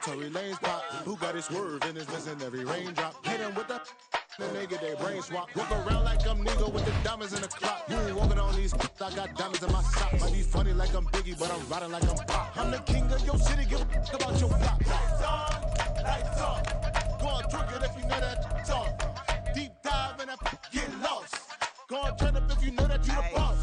Tory Lane's pop. Who got his swerve and is missing every raindrop? Hit him with the nigga, they brain swap. Walk around like I'm nigga with the diamonds in the clock. You ain't walking on these, I got diamonds in my sock. Might be funny like I'm Biggie, but I'm riding like I'm Pop. I'm the king of your city, give a about your block. Lights on, lights off. Go on, twerk it if you know that talk. Deep dive and get lost. Go on, turn up if you know that you the boss.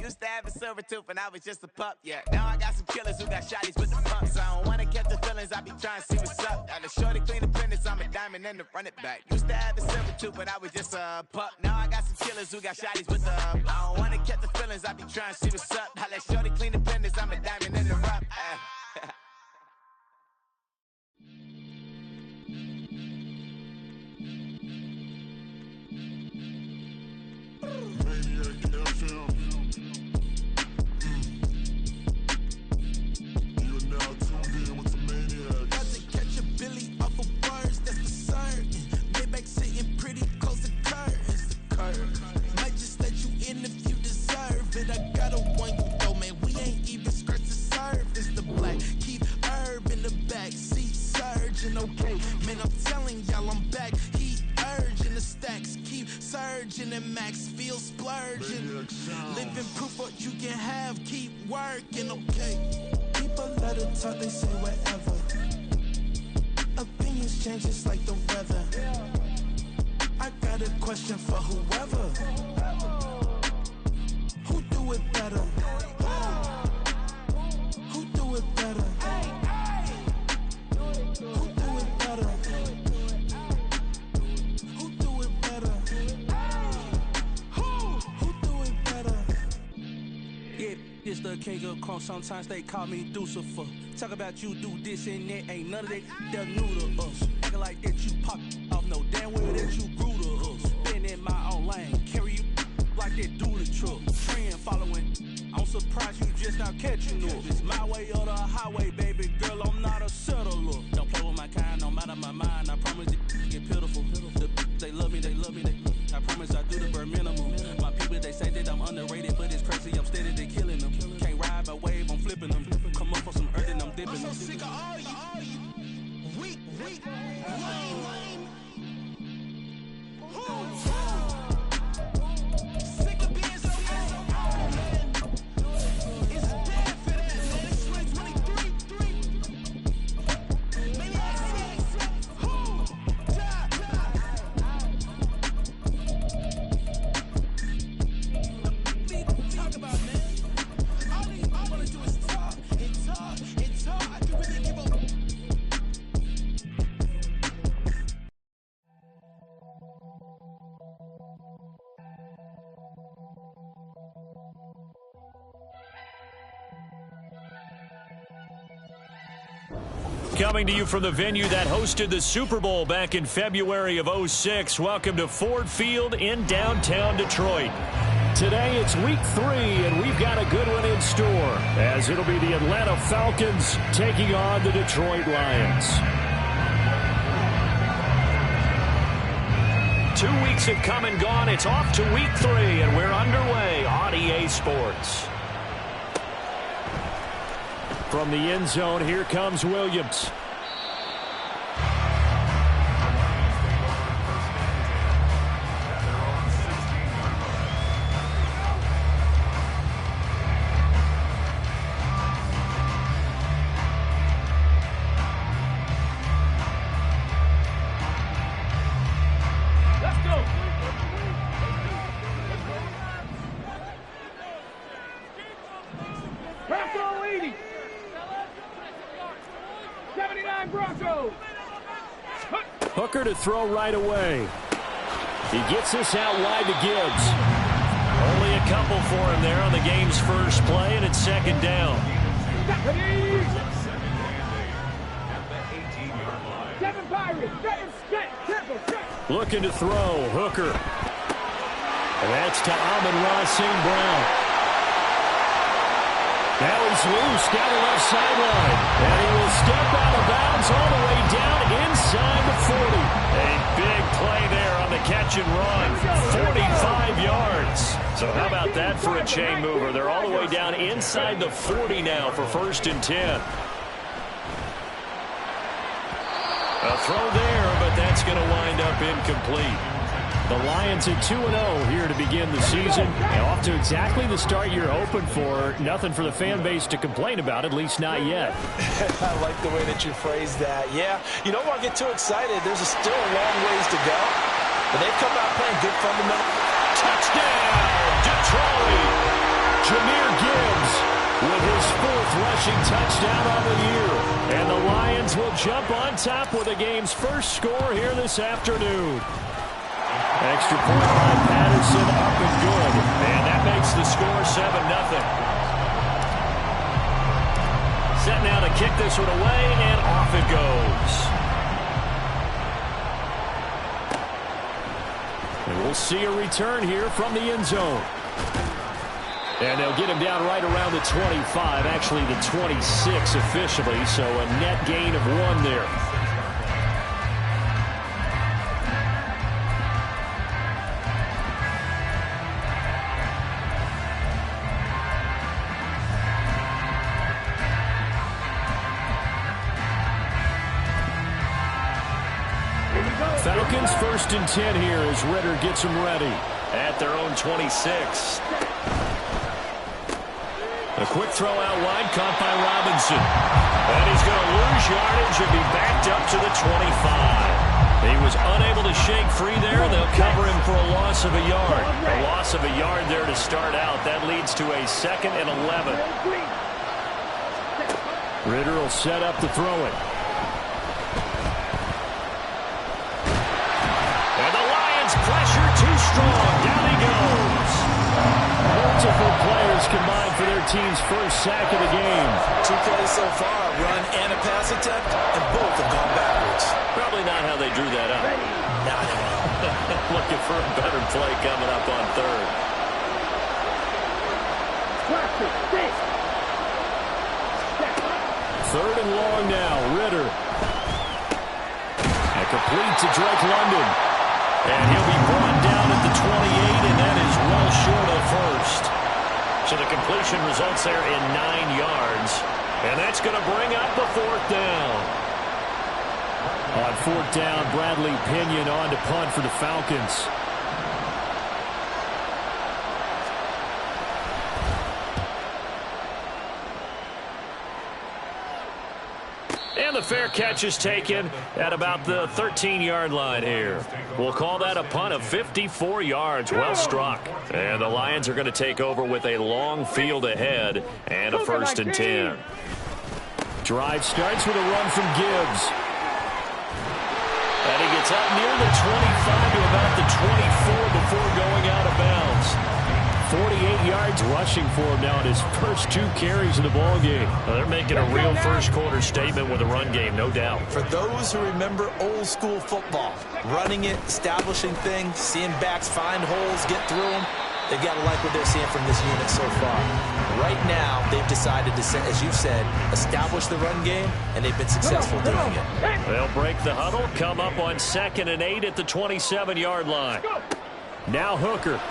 Used to have a silver tooth and I was just a pup, yeah. Now I got some killers who got shotties with the pumps. I don't wanna catch the feelings, I be trying to see what's up. Now the shorty clean the pendants, I'm a diamond and the run it back. Used to have a silver tooth but I was just a pup. Now I got some killers who got shotties with the I don't wanna catch the feelings, I be trying to see what's up. I let shorty clean the pendants, I'm a diamond in the rough. And max feel splurging. Living proof what you can have, keep working, okay. People let it talk, they say whatever. Opinions change just like the weather. I got a question for whoever. Who do it better? Who do it better? Who do it better? It's the king of crunk, sometimes they call me Lucifer. Talk about you do this and that, ain't none of that, they're new to us. Acting like that you pop off, no damn well that you grew to us. Been in my own lane, carry you like that do the truck. Trend following, I'm surprised you just not catching up. It's my way or the highway, baby girl, I'm not a settler. Don't play with my kind, no matter my mind, I promise it get pitiful. They love me, they love me, I promise I do the bare minimum. My people, they say that I'm underrated, but it's crazy, I'm steady, they killing them. Can't ride my wave, I'm flipping them. Come up for some earth and I'm dipping them. I'm so sick of all you weak, lame. Sick of being so old, man. It's dead for that, man. It's 2023. Maniacs, talk about, man. All I wanna do is talk. I can really give a Coming to you from the venue that hosted the Super Bowl back in February of '06. Welcome to Ford Field in downtown Detroit. Today it's week 3, and we've got a good one in store, as it'll be the Atlanta Falcons taking on the Detroit Lions. 2 weeks have come and gone. It's off to week 3, and we're underway on EA Sports. From the end zone, here comes Williams. Hooker to throw right away. He gets this out wide to Gibbs. Only a couple for him there on the game's first play, and it's second down. Looking to throw, Hooker. And that's to Amon-Ra St. Brown. Now he's loose down the left sideline. And he will step out of bounds all the way down inside the 40. A big play there on the catch and run. 45 yards. So how about that for a chain mover? They're all the way down inside the 40 now for 1st and 10. A throw there, but that's going to wind up incomplete. The Lions at 2-0 here to begin the season. And off to exactly the start you're hoping for. Nothing for the fan base to complain about, at least not yet. I like the way that you phrased that. Yeah, you don't want to get too excited. There's still a long ways to go. But they've come out playing good fundamental. Touchdown, Detroit! Jahmyr Gibbs with his 4th rushing touchdown on the year. And the Lions will jump on top with the game's first score here this afternoon. Extra point by Patterson, up and good. And that makes the score 7-0. Set now to kick this one away, and off it goes. And we'll see a return here from the end zone. And they'll get him down right around the 25, actually the 26 officially, so a net gain of 1 there. Falcons 1st and 10 here as Ritter gets them ready at their own 26. A quick throw out wide, caught by Robinson. And he's going to lose yardage and be backed up to the 25. He was unable to shake free there. They'll cover him for a loss of a yard. A loss of a yard there to start out. That leads to a 2nd and 11. Ritter will set up to throw it. Pressure too strong. Down he goes. Multiple players combined for their team's first sack of the game. 2 plays so far, a run and a pass attempt, and both have gone backwards. Probably not how they drew that up. Not at all. Looking for a better play coming up on 3rd. Third and long now. Ritter. And complete to Drake London. And he'll be brought down at the 28, and that is well short of 1st. So the completion results there in 9 yards. And that's going to bring up the 4th down. On 4th down, Bradley Pinion on to punt for the Falcons. And the fair catch is taken at about the 13-yard line here. We'll call that a punt of 54 yards. Well struck. And the Lions are going to take over with a long field ahead and a 1st and 10. Drive starts with a run from Gibbs. And he gets up near the 25 to about the 24 before going out of bounds. 48 yards rushing for him now in his first 2 carries of the ballgame. Well, they're making a real first-quarter statement with a run game, no doubt. For those who remember old-school football, running it, establishing things, seeing backs find holes, get through them, they've got to like what they're seeing from this unit so far. Right now, they've decided to, as you said, establish the run game, and they've been successful doing it. They'll break the huddle, come up on 2nd and 8 at the 27-yard line. Now Hooker.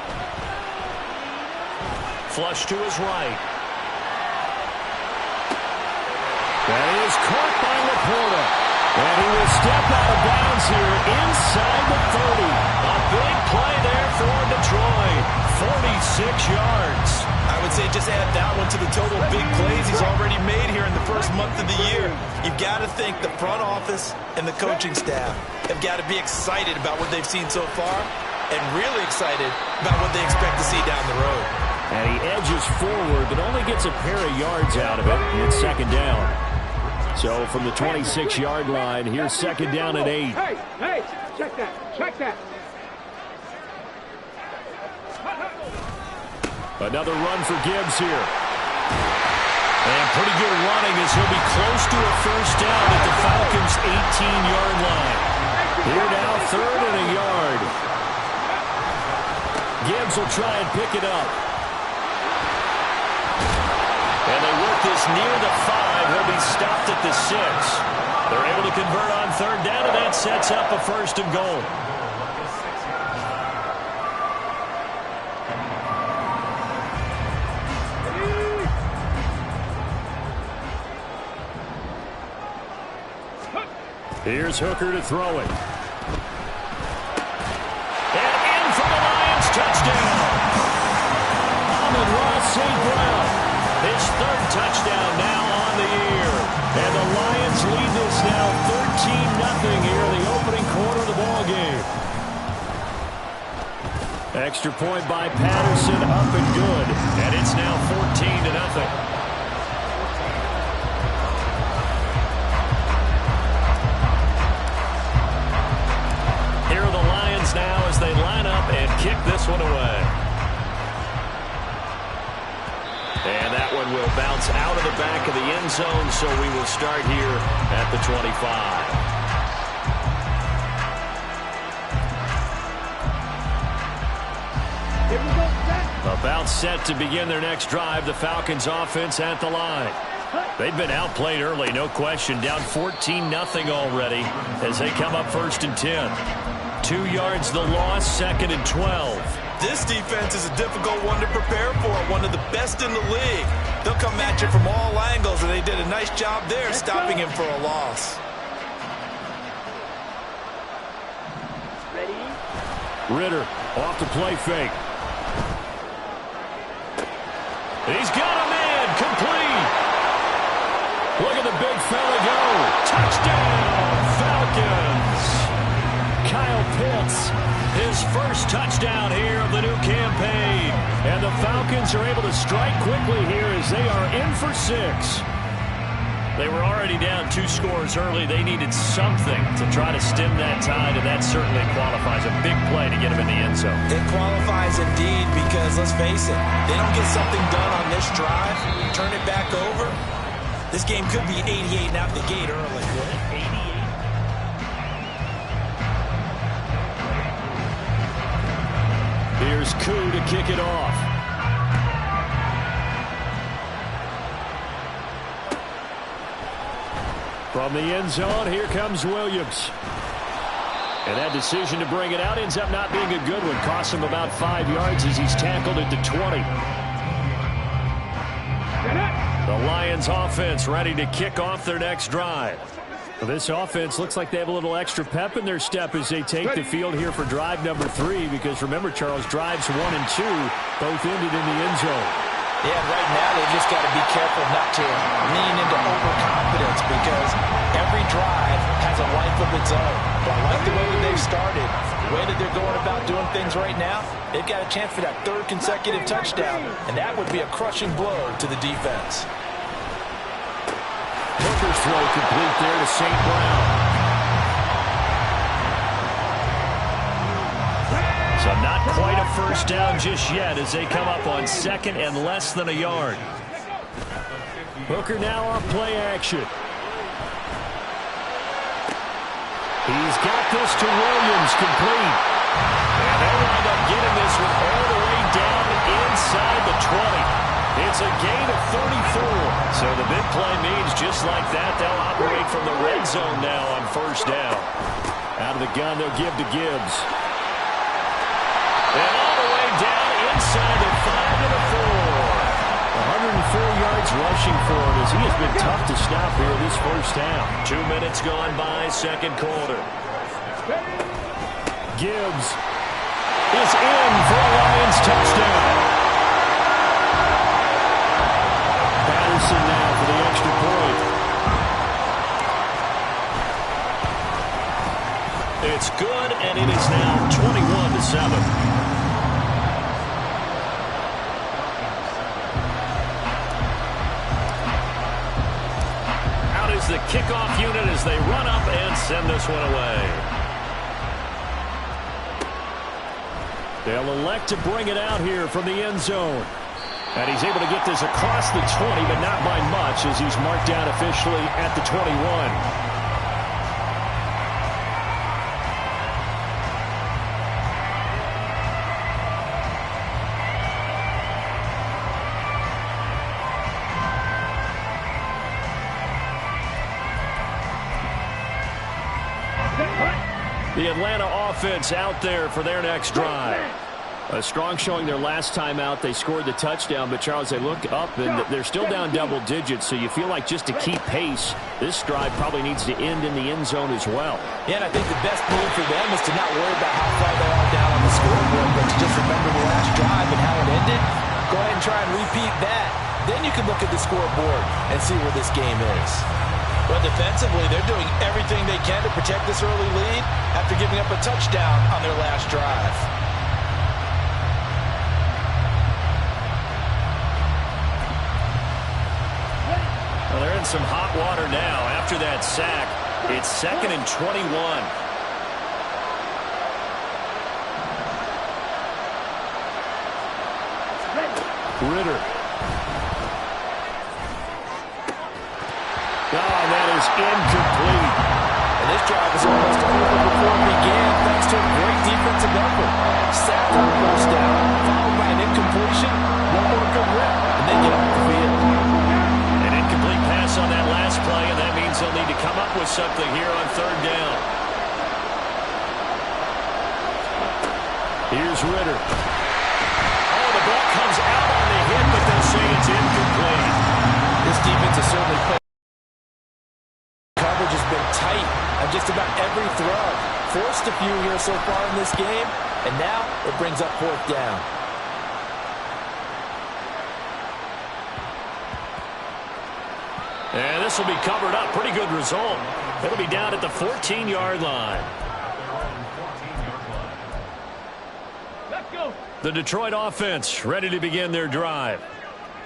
Flush to his right. That is caught by Laporta. And he will step out of bounds here inside the 30. A big play there for Detroit. 46 yards. I would say just add that one to the total big plays he's already made here in the first month of the year. You've got to think the front office and the coaching staff have got to be excited about what they've seen so far and really excited about what they expect to see down the road. And he edges forward, but only gets a pair of yards out of it. It's 2nd down. So from the 26-yard line, here's 2nd down at 8. Hey, check that. Another run for Gibbs here. And pretty good running as he'll be close to a 1st down at the Falcons' 18-yard line. Here now, 3rd and a yard. Gibbs will try and pick it up. And they work this near the 5. He'll be stopped at the 6. They're able to convert on 3rd down, and that sets up a 1st and goal. Here's Hooker to throw it. And in for the Lions, touchdown. Amon-Ra St. Brown, his third touchdown now on the year. And the Lions lead this now 13-0 here in the opening quarter of the ball game. Extra point by Patterson, up and good. And it's now 14-0. Now as they line up and kick this one away. And that one will bounce out of the back of the end zone, so we will start here at the 25. About set to begin their next drive, the Falcons offense at the line. They've been outplayed early, no question, down 14-0 already as they come up 1st and 10. 2 yards the loss, 2nd and 12. This defense is a difficult one to prepare for, one of the best in the league. They'll come at you from all angles, and they did a nice job there stopping him for a loss. Ready? Ritter off the play fake. He's got a man, complete. Look at the big fella go. Touchdown, Falcons. Kyle Pitts, his first touchdown here of the new campaign. And the Falcons are able to strike quickly here as they are in for 6. They were already down 2 scores early. They needed something to try to stem that tide, and that certainly qualifies. A big play to get them in the end zone. It qualifies indeed because, let's face it, they don't get something done on this drive, turn it back over. This game could be 88 out the gate early. 88. Here's Koo to kick it off. From the end zone, here comes Williams. And that decision to bring it out ends up not being a good one. Costs him about 5 yards as he's tackled at the 20. The Lions offense ready to kick off their next drive. Well, this offense looks like they have a little extra pep in their step as they take the field here for drive number 3, because remember, Charles, drives 1 and 2 both ended in the end zone. Yeah, right now they've just got to be careful not to lean into overconfidence, because every drive has a life of its own. But I like the way that they've started, the way that they're going about doing things right now. They've got a chance for that 3rd consecutive touchdown, and that would be a crushing blow to the defense. Hooker's throw complete there to St. Brown. So not quite a first down just yet as they come up on 2nd and less than a yard. Hooker now off play action. He's got this to Williams, complete. And they wind up getting this one all the way down inside the 20. It's a gain of 34. So the big play means just like that, they'll operate from the red zone now on 1st down. Out of the gun, they'll give to Gibbs. And all the way down inside the 5 to the 4. 104 yards rushing for him as he has been tough to stop here this first half. 2 minutes gone by, 2nd quarter. Gibbs is in for a Lions touchdown. Patterson now for the extra point. It's good, and it is now 21-7. Out is the kickoff unit as they run up and send this one away. They'll elect to bring it out here from the end zone. And he's able to get this across the 20, but not by much as he's marked down officially at the 21. The Atlanta offense out there for their next drive. A strong showing their last time out. They scored the touchdown, but Charles, they look up and they're still down double digits, so you feel like just to keep pace, this drive probably needs to end in the end zone as well. Yeah, and I think the best move for them is to not worry about how far they are down on the scoreboard, but to just remember the last drive and how it ended. Go ahead and try and repeat that. Then you can look at the scoreboard and see where this game is. But defensively, they're doing everything they can to protect this early lead after giving up a touchdown on their last drive. Well, they're in some hot water now. After that sack, it's 2nd and 21. Ritter. Oh, that is incomplete. And this drive was almost over before it began, thanks to a great defensive effort. Sack on first down, followed by an incompletion, one more good rep, and they get off the field. An incomplete pass on that last play, and that means they'll need to come up with something here on 3rd down. Here's Ritter. Oh, the ball comes out on the hit, but they'll say it's incomplete. This defense has certainly played. Coverage has been tight on just about every throw. Forced a few here so far in this game, and now it brings up 4th down. And this will be covered up. Pretty good result. It'll be down at the 14-yard line. Let's go. The Detroit offense ready to begin their drive.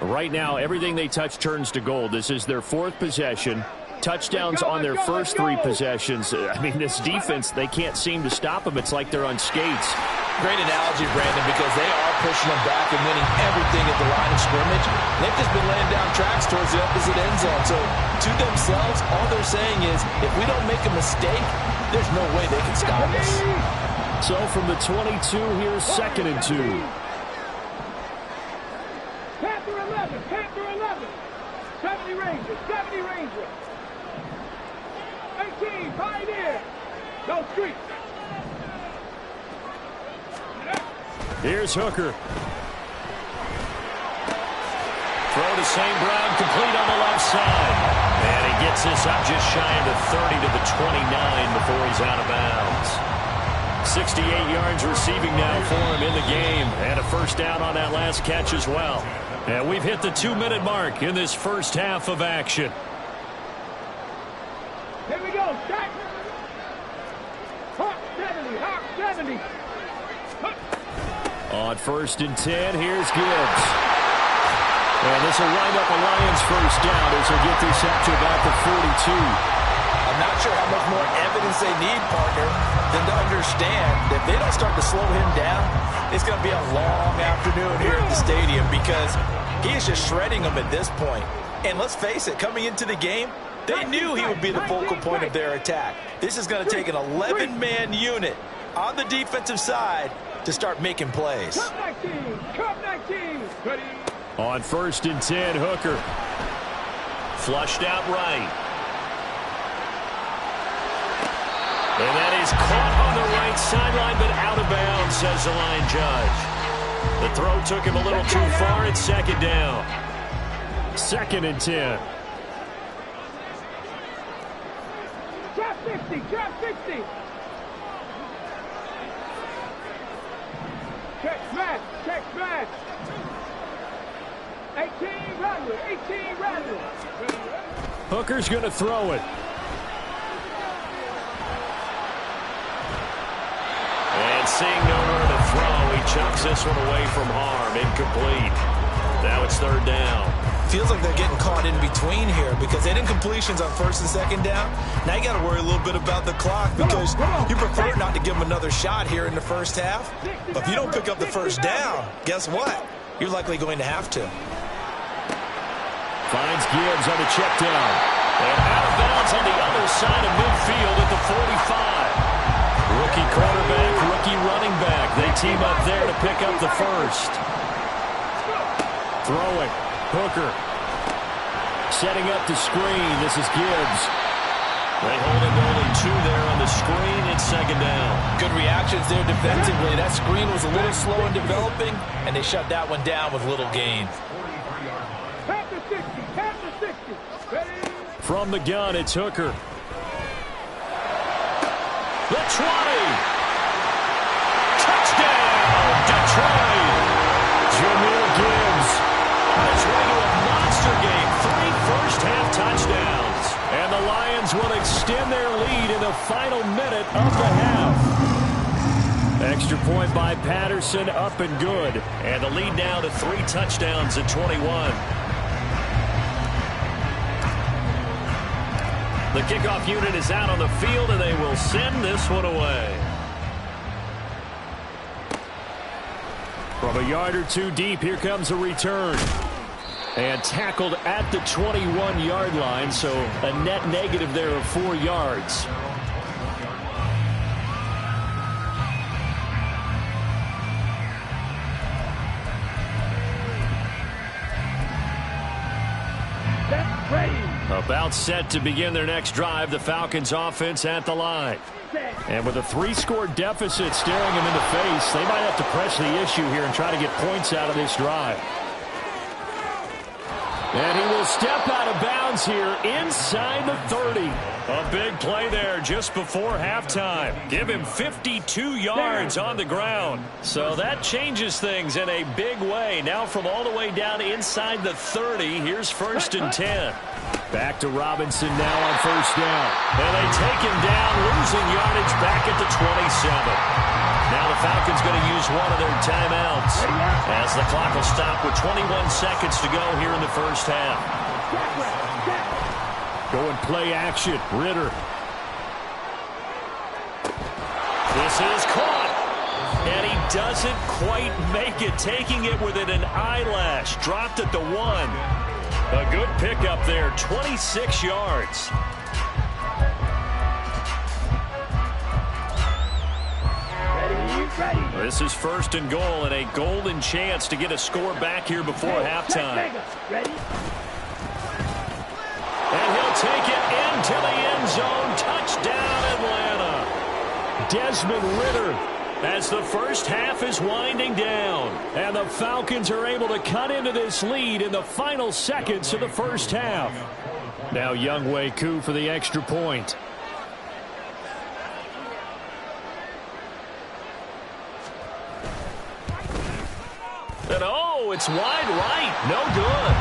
Right now, everything they touch turns to gold. This is their 4th possession. Touchdowns on their first 3 possessions. I mean, this defense, they can't seem to stop them. It's like they're on skates. Great analogy, Brandon, because they are pushing them back and winning everything at the line of scrimmage. They've just been laying down tracks towards the opposite end zone. So, to themselves, all they're saying is, if we don't make a mistake, there's no way they can stop us. So, from the 22, here's 2nd and 2. Panther 11, Panther 11. 70 Rangers, 70 Rangers. 18, Pioneer. No street. Here's Hooker. Throw to St. Brown, complete on the left side. And he gets this up just shy of the 30 to the 29 before he's out of bounds. 68 yards receiving now for him in the game. And a first down on that last catch as well. And we've hit the 2-minute mark in this first half of action. Here we go, stack. Hawk 70, Hawk 70. On 1st and 10, here's Gibbs. And this will wind up a Lions first down as they get this up to about the 42. I'm not sure how much more evidence they need, partner, than to understand that if they don't start to slow him down, it's going to be a long afternoon here at the stadium because he is just shredding them at this point. And let's face it, coming into the game, they knew he would be the focal point of their attack. This is going to take an 11-man unit on the defensive side to start making plays. Come 19, come 19. Ready. On 1st and 10, Hooker. Flushed out right. And that is caught on the right sideline, but out of bounds, says the line judge. The throw took him a little too far. It's 2nd down. 2nd and 10. Drop 50, drop 50. Check smash, check smash. 18 Rattler, 18 Rattler. Hooker's going to throw it. And seeing nowhere to throw, he chucks this one away from harm. Incomplete. Now it's 3rd down. Feels like they're getting caught in between here because they did incompletions on 1st and 2nd down. Now you got to worry a little bit about the clock because you prefer not to give them another shot here in the first half. But if you don't pick up the first down, guess what? You're likely going to have to. Finds Gibbs on the check down. And out of bounds on the other side of midfield at the 45. Rookie quarterback, rookie running back. They team up there to pick up the first. Throwing. Hooker. Setting up the screen. This is Gibbs. They hold him only 2 there on the screen. It's second down. Good reactions there defensively. That screen was a little slow in developing, and they shut that one down with little gain. Tap to 60. Tap to 60. Ready? From the gun, it's Hooker. The 20. Touchdown, Detroit. Jahmyr Gibbs on his way to a monster game. 3 first-half touchdowns. And the Lions will extend their lead in the final minute of the half. Extra point by Patterson, up and good. And the lead now to 3 touchdowns at 21. The kickoff unit is out on the field, and they will send this one away. From a yard or two deep, here comes a return. And tackled at the 21-yard line, so a net negative there of 4 yards. About set to begin their next drive, the Falcons offense at the line. And with a 3-score deficit staring them in the face, they might have to press the issue here and try to get points out of this drive. And he will step out of bounds here inside the 30. A big play there just before halftime. Give him 52 yards on the ground. So that changes things in a big way. Now from all the way down inside the 30, here's 1st and 10. Back to Robinson now on 1st down. And they take him down, losing yardage back at the 27. Now the Falcons going to use one of their timeouts as the clock will stop with 21 seconds to go here in the first half. Going play action. Ritter. This is caught. And he doesn't quite make it, taking it within an eyelash. Dropped at the 1. A good pickup there, 26 yards. This is 1st and goal and a golden chance to get a score back here before halftime. And he'll take it into the end zone. Touchdown, Atlanta. Desmond Ritter, as the first half is winding down. And the Falcons are able to cut into this lead in the final seconds of the first half. Now Younghoe Koo for the extra point. And oh, it's wide right. No good.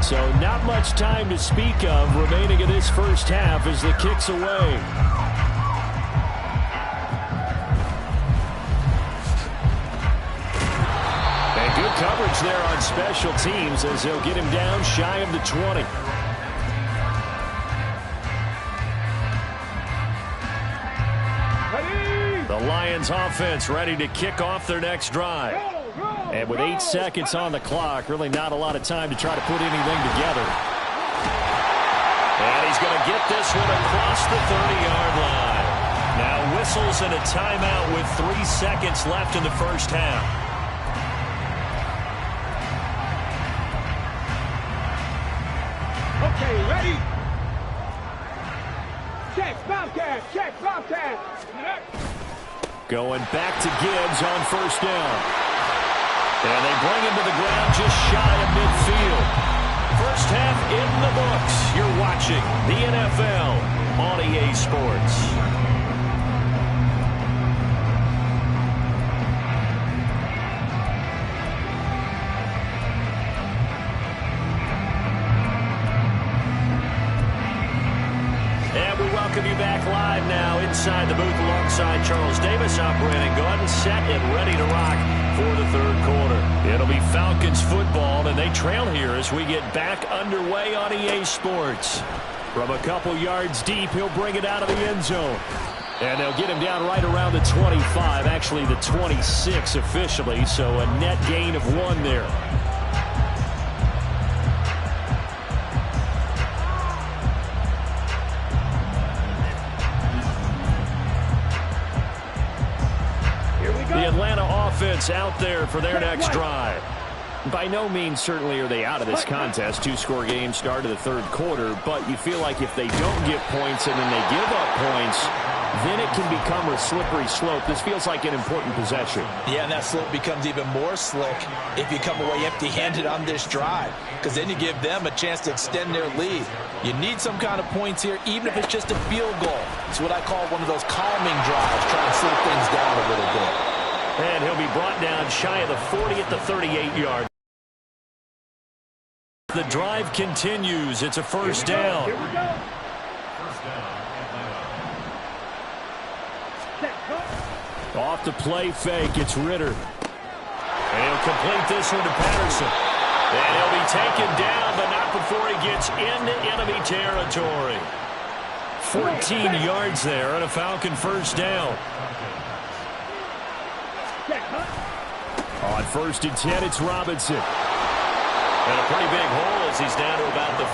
So not much time to speak of remaining in this first half as the kick's away. And good coverage there on special teams as they'll get him down shy of the 20. The Lions offense ready to kick off their next drive. And with 8 seconds on the clock, really not a lot of time to try to put anything together. And he's going to get this one across the 30-yard line. Now whistles and a timeout with 3 seconds left in the first half. Okay, ready? Check, Bobcat, check, Bobcat. Going back to Gibbs on 1st down. And they bring him to the ground just shy of midfield. First half in the books. You're watching the NFL on EA Sports. Welcome you back live now inside the booth alongside Charles Davis. I'm Brandon Gordon, set and ready to rock for the third quarter. It'll be Falcons football, and they trail here as we get back underway on EA Sports. From a couple yards deep, he'll bring it out of the end zone. And they'll get him down right around the 25, actually the 26 officially, so a net gain of 1 there. offense out there for their next drive. By no means certainly are they out of this contest. Two-score game start of the third quarter, but you feel like if they don't get points and then they give up points, then it can become a slippery slope. This feels like an important possession. Yeah, and that slope becomes even more slick if you come away empty-handed on this drive, because then you give them a chance to extend their lead. You need some kind of points here, even if it's just a field goal. It's what I call one of those calming drives, trying to slow things down a little bit. And he'll be brought down shy of the 40 at the 38-yard. The drive continues. It's a first down. Here we go. Off the play fake, it's Ritter. And he'll complete this one to Patterson. And he'll be taken down, but not before he gets into enemy territory. 14 yards there and a Falcon first down. On 1st and 10, it's Robinson. And a pretty big hole as he's down to about the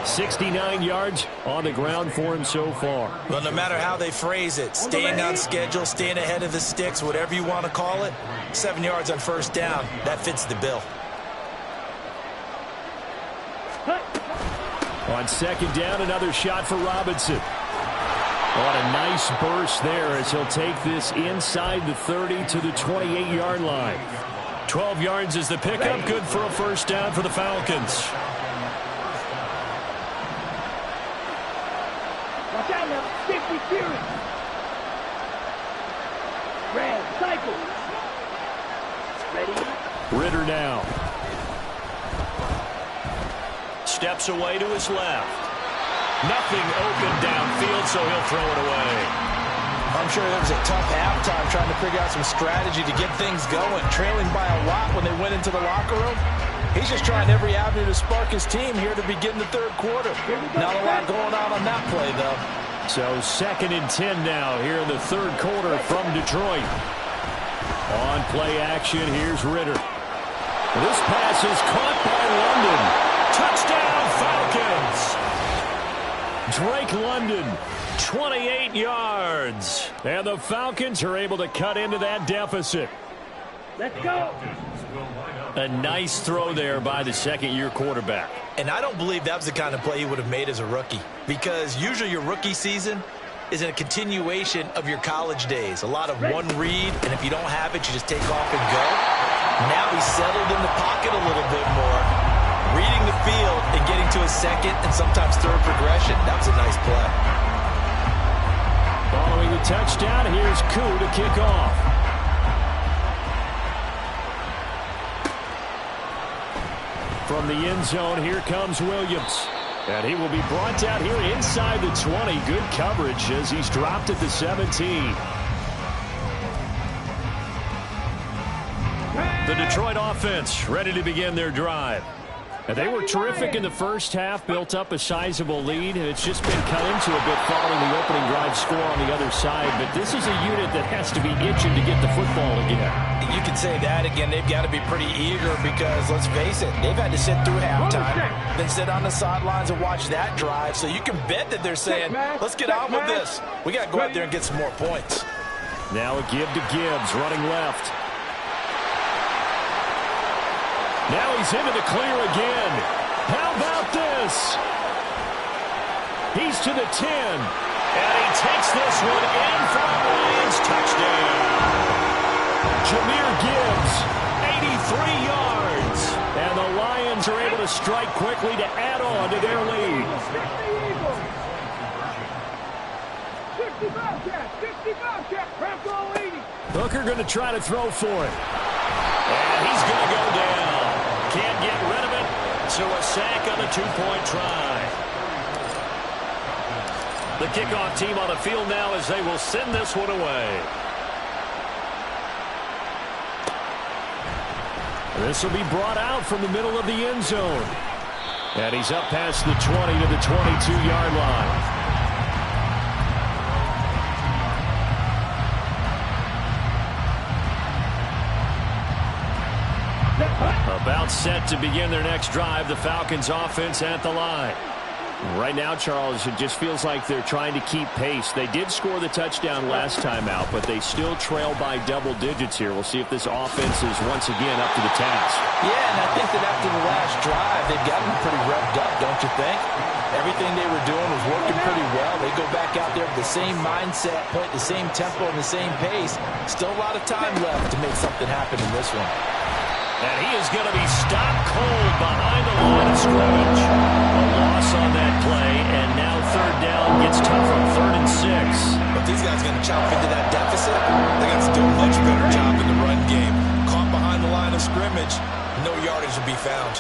40. 69 yards on the ground for him so far. Well, no matter how they phrase it, staying on schedule, staying ahead of the sticks, whatever you want to call it, 7 yards on first down, that fits the bill. On 2nd down, another shot for Robinson. What a nice burst there as he'll take this inside the 30 to the 28-yard line. 12 yards is the pickup, good for a first down for the Falcons. Watch out now, 50 Fury. Red, cycle. Ready? Ritter now. Steps away to his left. Nothing open downfield, so he'll throw it away. I'm sure there was a tough halftime trying to figure out some strategy to get things going. Trailing by a lot when they went into the locker room. He's just trying every avenue to spark his team here to begin the third quarter. Not a lot going on that play, though. So 2nd and 10 now here in the third quarter from Detroit. On play action, here's Ritter. This pass is caught by London. Touchdown, Falcons! Drake London, 28 yards. And the Falcons are able to cut into that deficit. Let's go. A nice throw there by the second-year quarterback. And I don't believe that was the kind of play he would have made as a rookie, because usually your rookie season is a continuation of your college days. A lot of one read, and if you don't have it, you just take off and go. Now he's settled in the pocket a little bit more, reading the field and getting to his second and sometimes third progression. That was a nice play. Following the touchdown, here's Koo to kick off. From the end zone, here comes Williams. And he will be brought down here inside the 20. Good coverage as he's dropped at the 17. The Detroit offense ready to begin their drive. And they were terrific in the first half, built up a sizable lead, and it's just been cut into a bit following the opening drive score on the other side. But this is a unit that has to be itching to get the football again. You could say that again. They've got to be pretty eager because, let's face it, they've had to sit through halftime, then sit on the sidelines and watch that drive. So you can bet that they're saying, let's get on with this. We got to go out there and get some more points. Now a give to Gibbs, running left. Now he's into the clear again. How about this? He's to the 10. And he takes this one in for a Lions touchdown. Jahmyr Gibbs, 83 yards. And the Lions are able to strike quickly to add on to their lead. 55 catch, Bronco 80. Hooker going to try to throw for it. And he's going to go down. Can't get rid of it, so a sack on the two-point try. The kickoff team on the field now as they will send this one away. This will be brought out from the middle of the end zone. And he's up past the 20 to the 22-yard line. About set to begin their next drive, the Falcons offense at the line. Right now, Charles, it just feels like they're trying to keep pace. They did score the touchdown last time out, but they still trail by double digits here. We'll see if this offense is once again up to the task. Yeah, and I think that after the last drive, they've gotten pretty revved up, don't you think? Everything they were doing was working pretty well. They go back out there with the same mindset, play at the same tempo and the same pace. Still a lot of time left to make something happen in this one. And he is going to be stopped cold behind the line of scrimmage. A loss on that play, and now third down gets tough on 3rd and 6. But these guys are going to chop into that deficit. They got to do a much better job in the run game. Caught behind the line of scrimmage, no yardage will be found.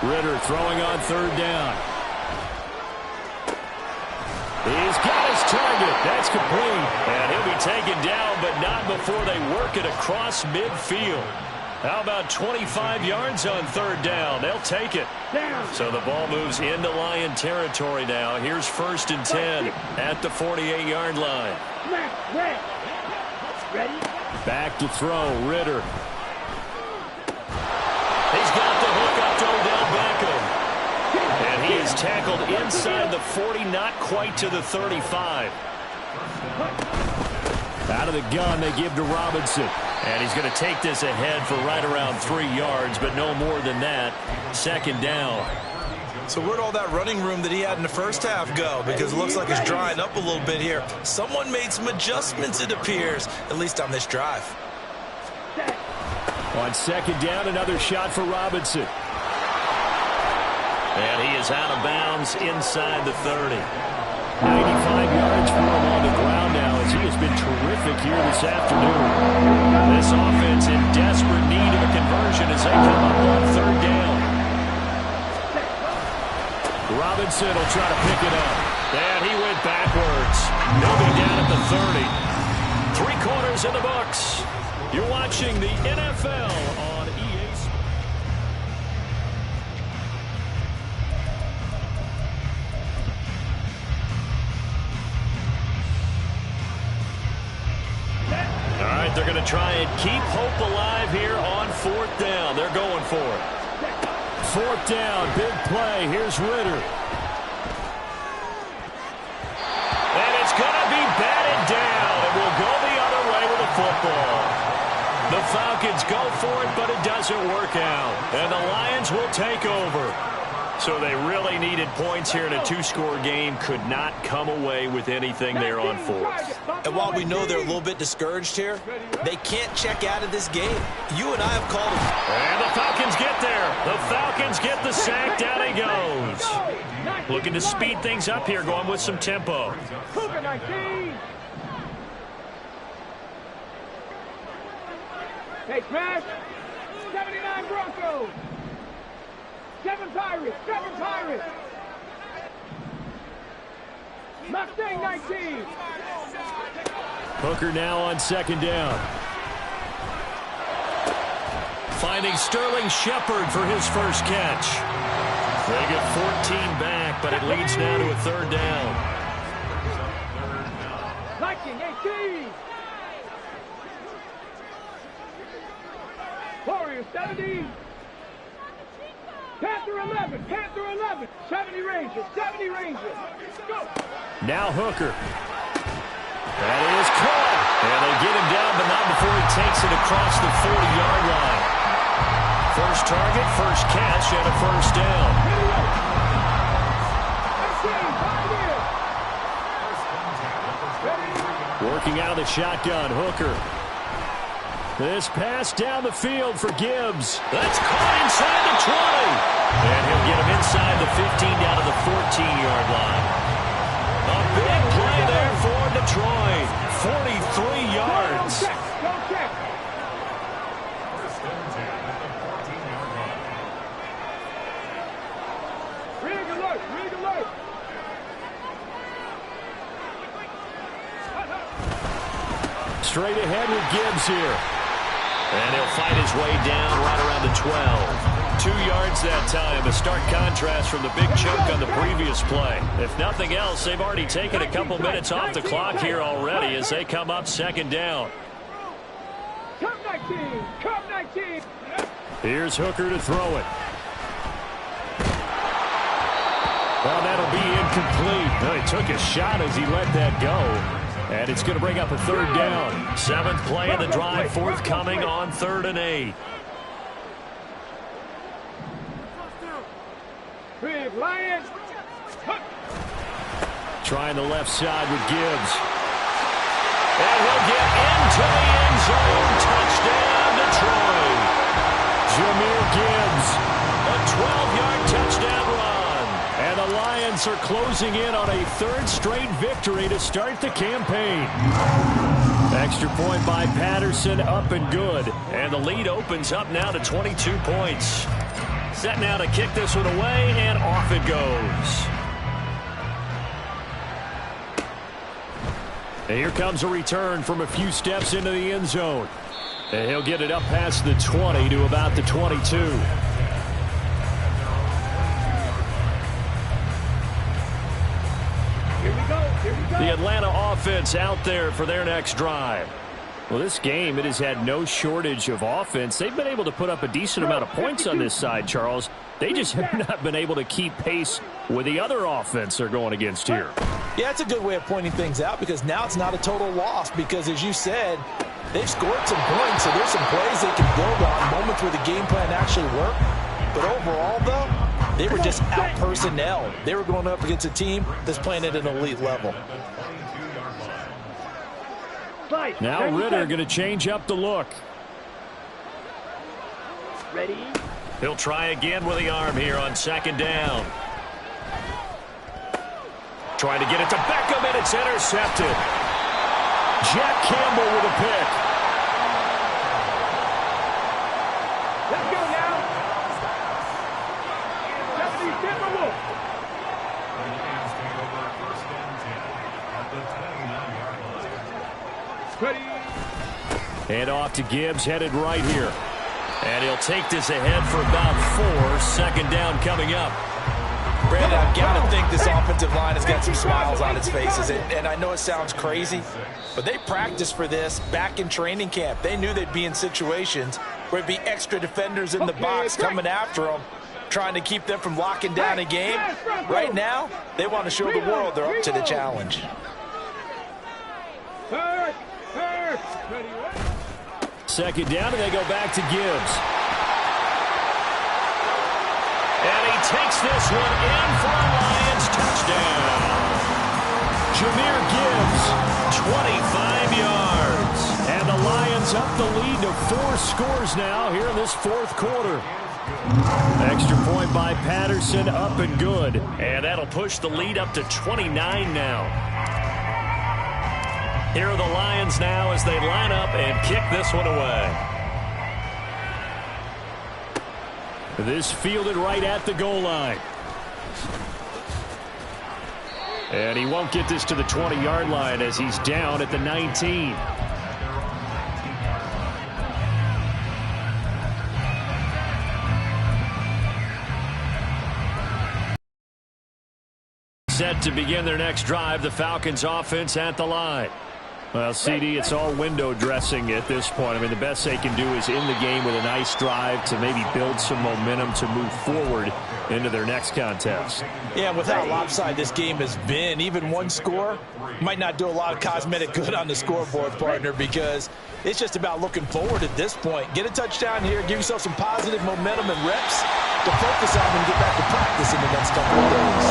Ritter throwing on 3rd down. He's got his target. That's complete. And he'll be taken down, but not before they work it across midfield. How about 25 yards on 3rd down? They'll take it. So the ball moves into Lion territory now. Here's 1st and 10 at the 48-yard line. Back to throw, Ritter. He's got the hook up to Odell Beckham. And he is tackled inside the 40, not quite to the 35. Out of the gun, they give to Robinson. And he's going to take this ahead for right around 3 yards, but no more than that. 2nd down. So where'd all that running room that he had in the first half go? Because it looks like it's drying up a little bit here. Someone made some adjustments, it appears, at least on this drive. On 2nd down, another shot for Robinson. And he is out of bounds inside the 30. 95 yards for him on the ground now as he has been terrific here this afternoon. This offense in desperate need of a conversion as they come up on 3rd down. Robinson will try to pick it up. And he went backwards. He'll be down at the 30. 3 quarters in the books. You're watching the NFL on EA Sports. All right, they're going to try and keep hope alive here on 4th down. They're going for it. 4th down, big play. Here's Ritter. And it's going to be batted down. It will go the other way with the football. The Falcons go for it, but it doesn't work out. And the Lions will take over. So they really needed points here in a 2-score game. Could not come away with anything there on 4th. And while we know they're a little bit discouraged here, they can't check out of this game. You and I have called them. And the Falcons get there. The Falcons get the sack. Down he goes. Looking to speed things up here, going with some tempo. Hey, Smash! 79 Broncos! 7 Pirates! 7 Pirates! Mustang 19! Hooker now on 2nd down. Finding Sterling Shepard for his first catch. They get 14 back, but it leads now to a 3rd down. Viking 18! Warriors 70! Panther 11! Panther 11! 70 Rangers! 70 Rangers! Go! Now Hooker. That is caught. And they get him down, but not before he takes it across the 40-yard line. First target, first catch, and a 1st down. Working out of the shotgun, Hooker. This pass down the field for Gibbs. That's caught inside the 20. And he'll get him inside the 15 down to the 14-yard line. A big play there for Detroit. 43 yards. Go check! Rig alert! Rig alert! Straight ahead with Gibbs here. And he'll fight his way down right around the 12. 2 yards that time. A stark contrast from the big chunk on the previous play. If nothing else, they've already taken a couple minutes off the clock here already as they come up 2nd down. Here's Hooker to throw it. Well, that'll be incomplete. Well, he took a shot as he let that go. And it's going to bring up a third down. Seventh play of the drive forthcoming on 3rd and 8. Lions. Trying the left side with Gibbs. And he'll get into the end zone. Touchdown, Detroit. Jahmyr Gibbs, a 12-yard touchdown run. And the Lions are closing in on a 3rd straight victory to start the campaign. Extra point by Patterson, up and good. And the lead opens up now to 22 points. Set now to kick this one away, and off it goes. And here comes a return from a few steps into the end zone. And he'll get it up past the 20 to about the 22. The Atlanta offense out there for their next drive. Well, this game, it has had no shortage of offense. They've been able to put up a decent amount of points on this side, Charles. They just have not been able to keep pace with the other offense they're going against here. Yeah, it's a good way of pointing things out because now it's not a total loss because, as you said, they've scored some points, so there's some plays they can build on, moments where the game plan actually worked. But overall, though, they were just out-personnel. They were going up against a team that's playing at an elite level. Now Ritter going to change up the look. Ready? He'll try again with the arm here on 2nd down. Trying to get it to Beckham, and it's intercepted. Jack Campbell with a pick. Let's go now. 70 Timberwolves. Ready? And off to Gibbs, headed right here. And he'll take this ahead for about 4. 2nd down coming up. Brandon, I've got to think this offensive line has got some smiles on its faces. And I know it sounds crazy, but they practiced for this back in training camp. They knew they'd be in situations where it'd be extra defenders in the box coming after them, trying to keep them from locking down a game. Right now, they want to show the world they're up to the challenge. 2nd down, and they go back to Gibbs. And he takes this one in for a Lions touchdown. Jahmyr Gibbs, 25 yards. And the Lions up the lead to 4 scores now here in this 4th quarter. Extra point by Patterson, up and good. And that'll push the lead up to 29 now. Here are the Lions now as they line up and kick this one away. This fielded right at the goal line. And he won't get this to the 20-yard line as he's down at the 19. Set to begin their next drive, the Falcons offense at the line. Well, CD, it's all window dressing at this point. I mean, the best they can do is in the game with a nice drive to maybe build some momentum to move forward into their next contest. Yeah, with how lopsided this game has been, even one score might not do a lot of cosmetic good on the scoreboard, partner, because it's just about looking forward at this point. Get a touchdown here, give yourself some positive momentum and reps to focus on and get back to practice in the next couple of days.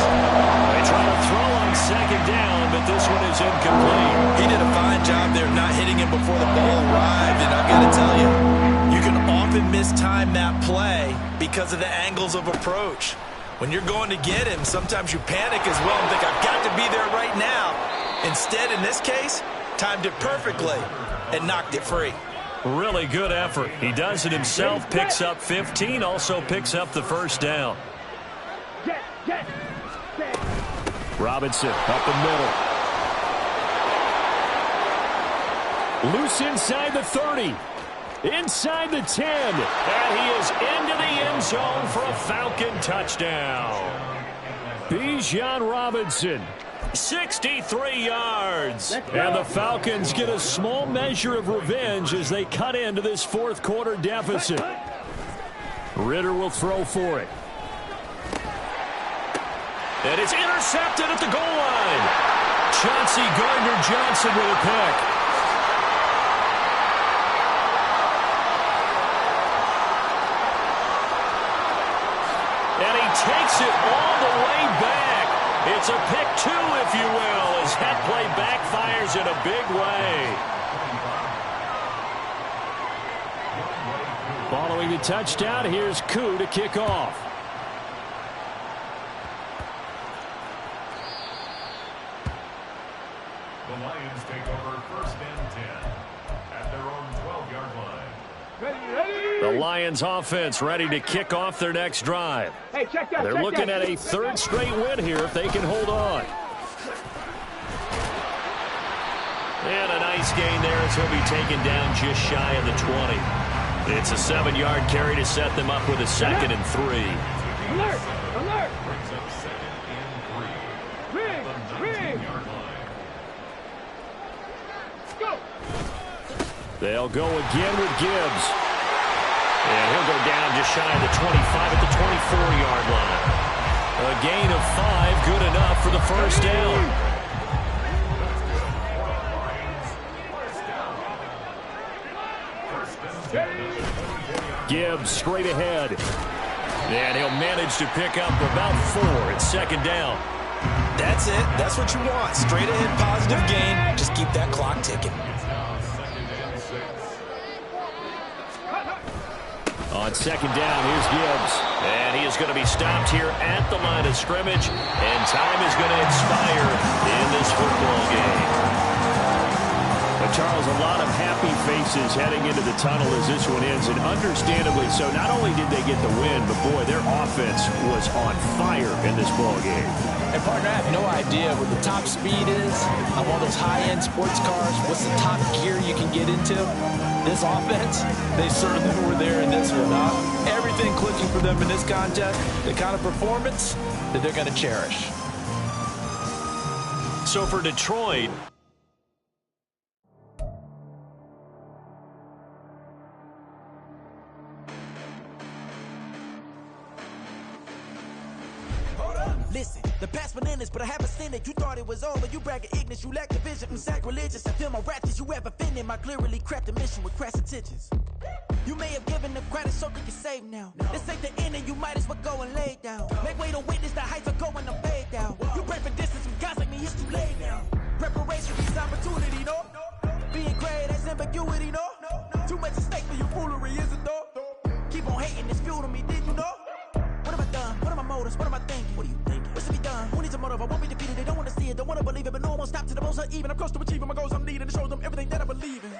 They try to throw on 2nd down, but this one is incomplete. He did a fine job there not hitting him before the ball arrived, and I've got to tell you, you can often mistime that play because of the angles of approach. When you're going to get him, sometimes you panic as well and think, I've got to be there right now. Instead, in this case, timed it perfectly and knocked it free. Really good effort. He does it himself, picks up 15, also picks up the 1st down. Robinson up the middle. Loose inside the 30. Inside the 10. And he is into the end zone for a Falcon touchdown. Bijan Robinson 63 yards. And the Falcons get a small measure of revenge as they cut into this fourth quarter deficit. Ritter will throw for it. And it's intercepted at the goal line. Chauncey Gardner-Johnson with a pick. And he takes it all the way back. It's a pick two, if you will, as that play backfires in a big way. Following the touchdown, here's Koo to kick off. The Lions take over 1st and 10 at their own 12-yard line. The Lions offense ready to kick off their next drive. Hey, check that. They're looking at a third straight win here if they can hold on. And a nice gain there as he'll be taken down just shy of the 20. It's a 7-yard carry to set them up with a 2nd and 3. Alert! Alert! Brings up 2nd and 3. Rig! Rig! Go! They'll go again with Gibbs. And he'll go down just shy of the 25 at the 24-yard line. A gain of 5, good enough for the first down. Gibbs straight ahead. And he'll manage to pick up about 4. It's 2nd down. That's it. That's what you want. Straight ahead positive gain. Just keep that clock ticking. On 2nd down, here's Gibbs. And he is going to be stopped here at the line of scrimmage. And time is going to expire in this football game. Charles, a lot of happy faces heading into the tunnel as this one ends, and understandably so. Not only did they get the win, but boy, their offense was on fire in this ball game. And partner, I have no idea what the top speed is on one of those high-end sports cars. What's the top gear you can get into? This offense, they certainly were there in this one. Everything clicking for them in this contest, the kind of performance that they're going to cherish. So for Detroit, Listen, the past bananas, but I haven't seen it. You thought it was over, you bragging ignorance, you lack the vision. I'm sacrilegious, I feel my ratchets, you have offended my clearly crafted mission with crass intentions. You may have given them credit so you can save now. This ain't the end and you might as well go and lay down. Make way to witness the heights are going to fade down. You pray for distance from guys like me, it's too late now. Preparation is opportunity, no? Being great as ambiguity, no? Too much at stake for your foolery, is it though? Keep on hating, it's fuel to me, did you know? What have I done? What are my motives? What am I thinking? What are you thinking? What's to be done? Who needs a motive? I won't be defeated. They don't want to see it, don't want to believe it, but no one won't stop to the most uneven. I'm close to achieving my goals. I'm needing to show them everything that I believe in.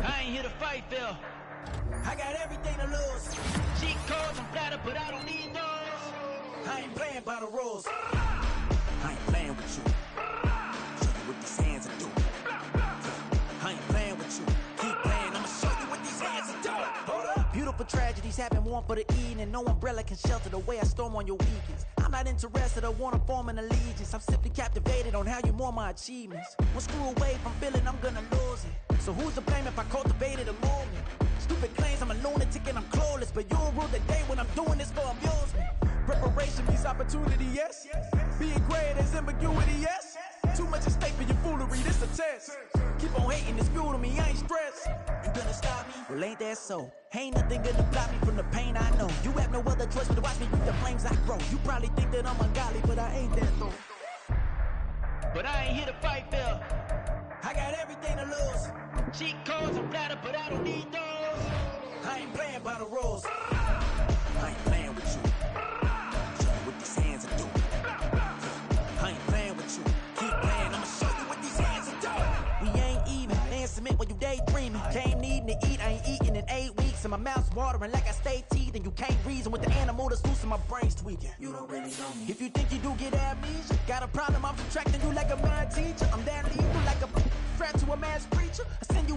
I ain't here to fight, Phil. I got everything to lose. Cheat codes, I'm flattered, but I don't need those. I ain't playing by the rules. I ain't playing with you. Show you what these hands are doing. I ain't playing with you. Keep playing, I'ma show you what these hands are doing. Hold up. Beautiful tragedies happen, one for the evening. No umbrella can shelter the way I storm on your weekends. I'm not interested, I wanna form an allegiance. I'm simply captivated on how you more my achievements. One screw away from feeling I'm gonna lose it. So who's to blame if I cultivated a movement? Stupid claims I'm a lunatic and I'm clueless, but you'll rule the day when I'm doing this for amusement. Preparation means opportunity, yes. Being great is ambiguity, yes. Too much at stake for your foolery, this a test. Keep on hating, it's fuel to me, I ain't stressed. You gonna stop me? Well, ain't that so? Ain't nothing gonna block me from the pain I know. You have no other choice but to watch me with the flames I grow. You probably think that I'm ungodly, but I ain't that though. But I ain't here to fight, Phil. I got everything to lose. Cheat codes, I'm flattered, but I don't need those. I ain't playing by the rules. I ain't playing with you. Show you what these hands are doing. I ain't playing with you. Keep playing, I'ma show you what these hands are doing. We ain't even. They ain't submit when you daydreaming. Came needing to eat, I ain't eating in 8 weeks. And my mouth's watering like I stay teeth. And you can't reason with the animal that's loose and my brain's tweaking. You don't really know me. If you think you do get amnesia, got a problem, I'm subtracting you like a mad teacher. I'm that lethal like a threat to a mass preacher. I send you